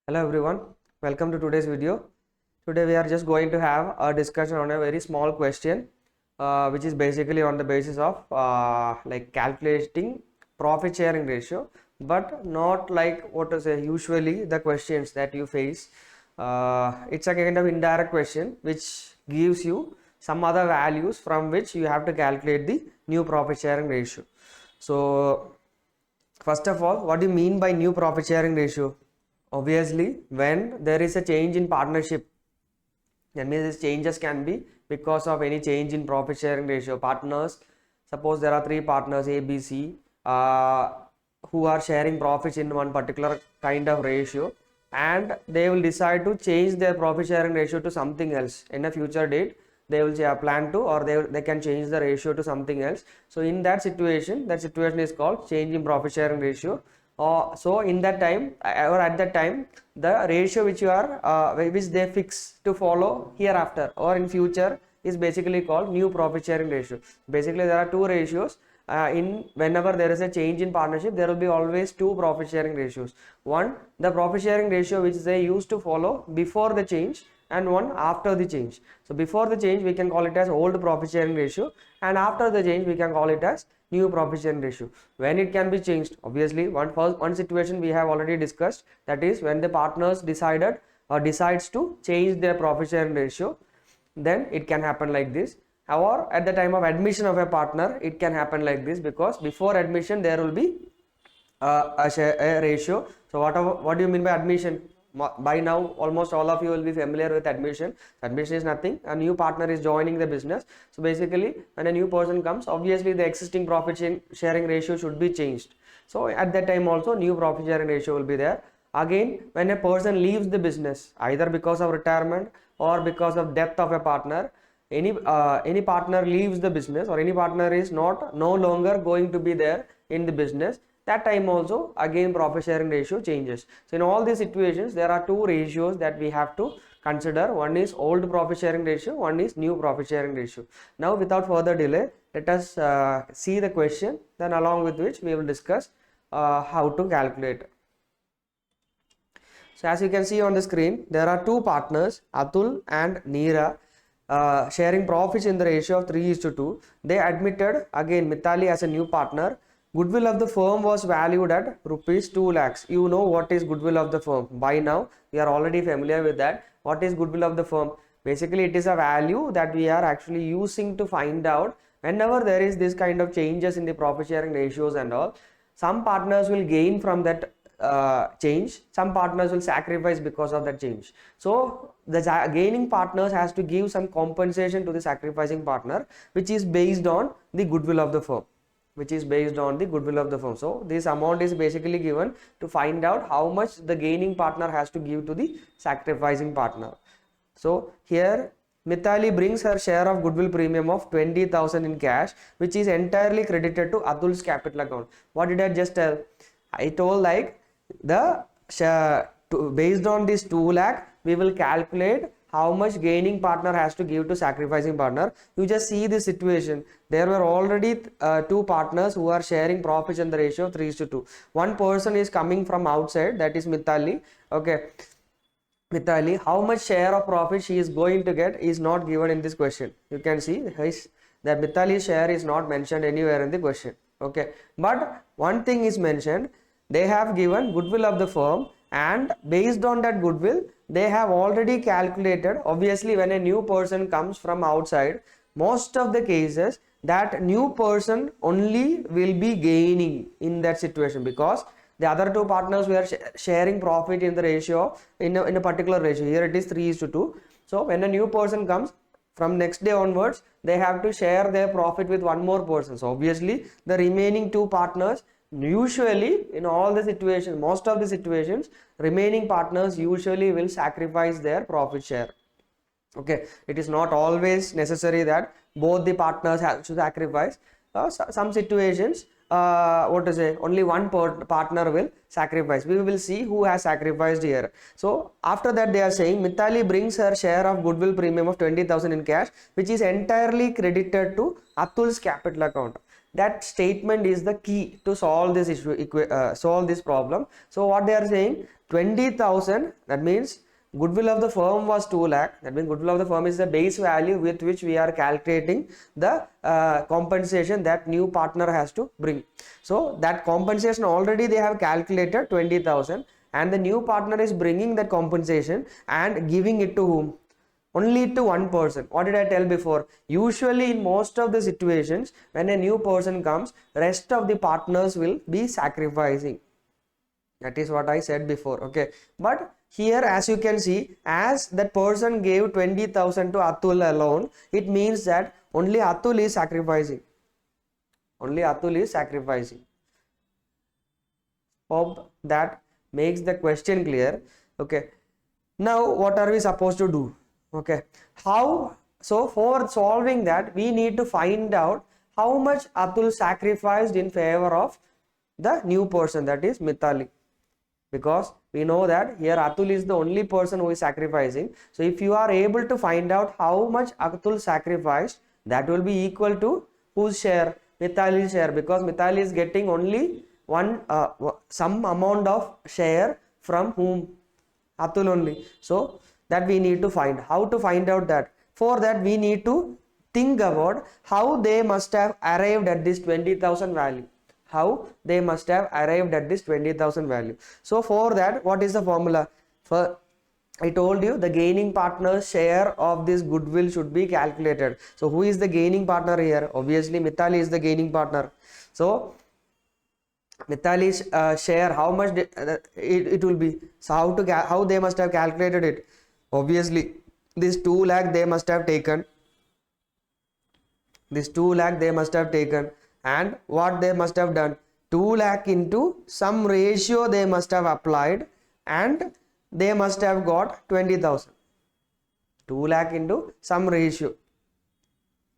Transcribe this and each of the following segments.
Hello everyone, welcome to today's video. Today we are just going to have a discussion on a very small question which is basically on the basis of like calculating profit sharing ratio, but not like what to say usually the questions that you face. It's a kind of indirect question which gives you some other values from which you have to calculate the new profit sharing ratio. So first of all, what do you mean by new profit sharing ratio? Obviously, when there is a change in partnership, that means these changes can be because of any change in profit sharing ratio. Partners, suppose there are three partners A, B, C, who are sharing profits in one particular kind of ratio, and they will decide to change their profit sharing ratio to something else in a future date. They will say, plan to, or they can change the ratio to something else. So in that situation is called change in profit sharing ratio. So in that time or at that time, the ratio which you are which they fix to follow hereafter or in future is basically called new profit sharing ratio. Basically there are two ratios. In whenever there is a change in partnership, there will be always two profit sharing ratios. One, the profit sharing ratio which they used to follow before the change, and one after the change. So before the change we can call it as old profit sharing ratio, and after the change we can call it as new profit sharing ratio. When it can be changed, obviously one situation we have already discussed, that is when the partners decided or decides to change their profit sharing ratio, then it can happen like this. Or at the time of admission of a partner, it can happen like this, because before admission there will be a ratio. So what do you mean by admission? By now almost all of you will be familiar with admission. Admission is nothing, a new partner is joining the business. So basically when a new person comes, obviously the existing profit sharing ratio should be changed. So at that time also new profit sharing ratio will be there. Again, when a person leaves the business, either because of retirement or because of death of a partner, any partner leaves the business, or any partner is no longer going to be there in the business, that time also again profit sharing ratio changes. So in all these situations there are two ratios that we have to consider. One is old profit sharing ratio, one is new profit sharing ratio. Now without further delay, let us see the question, then along with which we will discuss how to calculate. So as you can see on the screen, there are two partners, Atul and Neera, sharing profits in the ratio of 3:2. They admitted again Mithali as a new partner. Goodwill of the firm was valued at rupees 2 lakhs. You know what is goodwill of the firm. By now, we are already familiar with that. What is goodwill of the firm? Basically, it is a value that we are actually using to find out whenever there is this kind of changes in the profit sharing ratios and all. Some partners will gain from that change, some partners will sacrifice because of that change. So the gaining partners has to give some compensation to the sacrificing partner, which is based on the goodwill of the firm. So this amount is basically given to find out how much the gaining partner has to give to the sacrificing partner. So here Mithali brings her share of goodwill premium of 20,000 in cash, which is entirely credited to Atul's capital account. What did I just tell? I told like the based on this 2 lakh we will calculate how much gaining partner has to give to sacrificing partner. You just see the situation. There were already two partners who are sharing profits in the ratio of 3:2. One person is coming from outside, that is Mithali. Okay, Mithali, how much share of profit she is going to get is not given in this question. You can see that Mithali's share is not mentioned anywhere in the question. Okay, but one thing is mentioned. They have given goodwill of the firm, and based on that goodwill they have already calculated. Obviously when a new person comes from outside, most of the cases that new person only will be gaining in that situation, because the other two partners were sharing profit in the ratio in a particular ratio. Here it is 3:2. So when a new person comes, from next day onwards they have to share their profit with one more person. So obviously the remaining two partners, usually in all the situations, most of the situations, remaining partners usually will sacrifice their profit share. Okay, it is not always necessary that both the partners have to sacrifice. Some situations, what to say, only one partner will sacrifice. We will see who has sacrificed here. So after that they are saying Mithali brings her share of goodwill premium of 20,000 in cash, which is entirely credited to Atul's capital account. that statement is the key to solve this issue, solve this problem. So what they are saying, 20,000, that means goodwill of the firm was 2 lakh. That means goodwill of the firm is the base value with which we are calculating the compensation that new partner has to bring. So that compensation already they have calculated 20,000, and the new partner is bringing that compensation and giving it to whom? Only to one person. What did I tell before? Usually in most of the situations, when a new person comes, rest of the partners will be sacrificing. That is what I said before. Okay, but here as you can see, as that person gave 20,000 to Atul alone, it means that only Atul is sacrificing. Only Atul is sacrificing. Hope that makes the question clear. Okay, now what are we supposed to do? Okay, how? So for solving that, we need to find out how much Atul sacrificed in favor of the new person, that is Mithali, because we know that here Atul is the only person who is sacrificing. So if you are able to find out how much Atul sacrificed, that will be equal to whose share? Mithali's share, because Mithali is getting only one some amount of share from whom? Atul only. So that we need to find. How to find out that? For that we need to think about how they must have arrived at this 20,000 value. How they must have arrived at this 20,000 value. So for that, what is the formula? For I told you the gaining partner's share of this goodwill should be calculated. So who is the gaining partner here? Obviously Mithali is the gaining partner. So Mithali's share, how much it will be? So how they must have calculated it? Obviously this 2 lakh they must have taken. This 2 lakh they must have taken, and what they must have done? 2 lakh into some ratio they must have applied, and they must have got 20,000. 2 lakh into some ratio.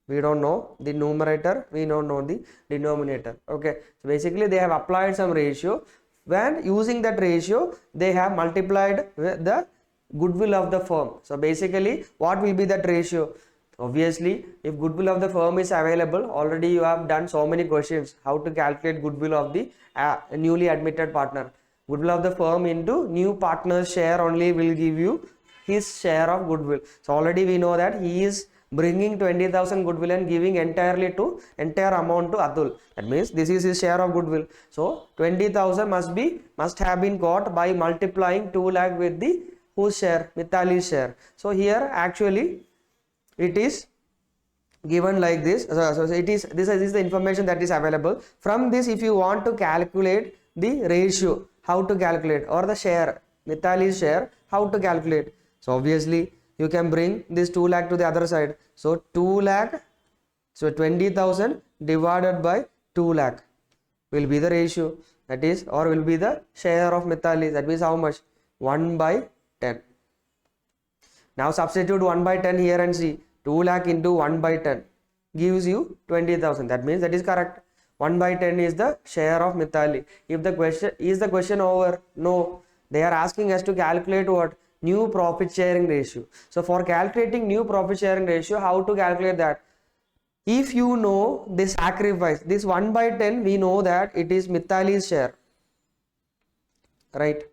We don't know the numerator, we don't know the denominator. Okay, so basically they have applied some ratio. When using that ratio, they have multiplied with the goodwill of the firm. So basically, what will be that ratio? Obviously, if goodwill of the firm is available, already you have done so many questions. How to calculate goodwill of the newly admitted partner? Goodwill of the firm into new partner's share only will give you his share of goodwill. So already we know that he is bringing 20,000 goodwill and giving entire amount to Atul. That means this is his share of goodwill. So 20,000 must have been got by multiplying 2 lakh with the whose share? Mithali's share. So here actually it is given like this. So this is the information that is available. From this, if you want to calculate the ratio, how to calculate, or the share, Mithali's share, how to calculate? So obviously you can bring this 2 lakh to the other side. So 2 lakh, so 20,000 divided by 2 lakh will be the ratio, that is, or will be the share of Mithali. That means how much? 1 by 10. Now substitute 1 by 10 here and see. 2 lakh into 1 by 10 gives you 20,000. That means that is correct. 1 by 10 is the share of Mithali. If the question is the question over? No. They are asking us to calculate what? New profit sharing ratio. So for calculating new profit sharing ratio, how to calculate that? If you know the sacrifice, this 1 by 10, we know that it is Mithali's share, right?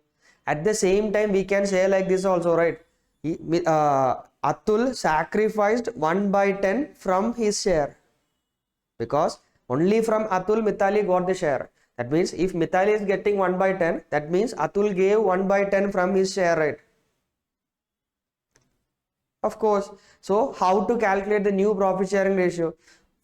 At the same time, we can say like this also, right? Atul sacrificed 1 by 10 from his share, because only from Atul Mithali got the share. That means if Mithali is getting 1 by 10, that means Atul gave 1 by 10 from his share, right? Of course. So how to calculate the new profit sharing ratio?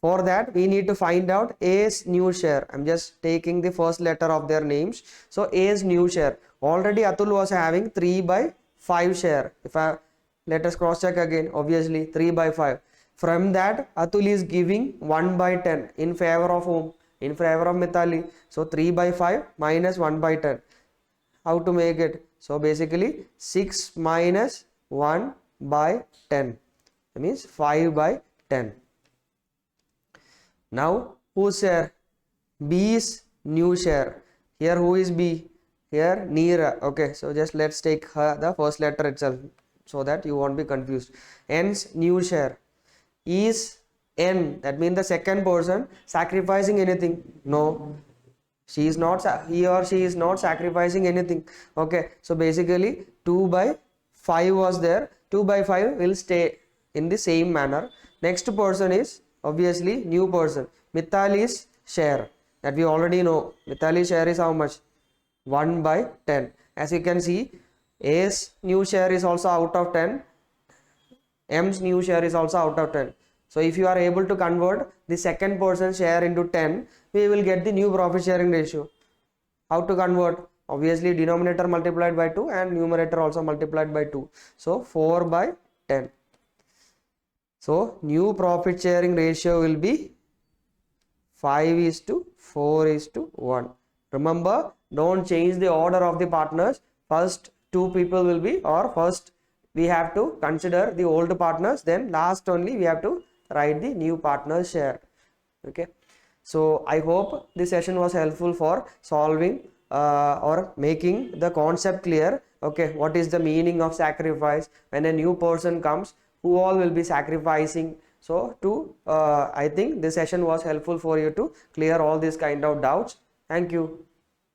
For that we need to find out A's new share. I'm just taking the first letter of their names. So A's new share. Already Atul was having 3 by 5 share. Let us cross check again. Obviously 3 by 5. From that Atul is giving 1 by 10 in favor of whom? In favor of Mithali. So 3 by 5 minus 1 by 10. How to make it? So basically 6 minus 1 by 10. That means 5 by 10. Now whose share? B's new share. Here who is B? Here Neera. Okay, so just let's take the first letter itself so that you won't be confused. N's new share is n, that means the second person sacrificing anything? No, she is not, he or she is not sacrificing anything. Okay, so basically 2 by 5 was there, 2 by 5 will stay in the same manner. Next person is obviously new person, Mithali's share, that we already know. Mithali's share is how much? 1 by 10. As you can see, A's new share is also out of 10, M's new share is also out of 10. So if you are able to convert the second person share into 10, we will get the new profit sharing ratio. How to convert? Obviously denominator multiplied by 2 and numerator also multiplied by 2. So 4 by 10. So new profit sharing ratio will be 5:4:1. Remember, don't change the order of the partners. First two people will be, or first we have to consider the old partners, then last only we have to write the new partners share. Okay, so I hope this session was helpful for solving or making the concept clear. Okay, what is the meaning of sacrifice? When a new person comes, who all will be sacrificing? So I think this session was helpful for you to clear all these kind of doubts. Thank you.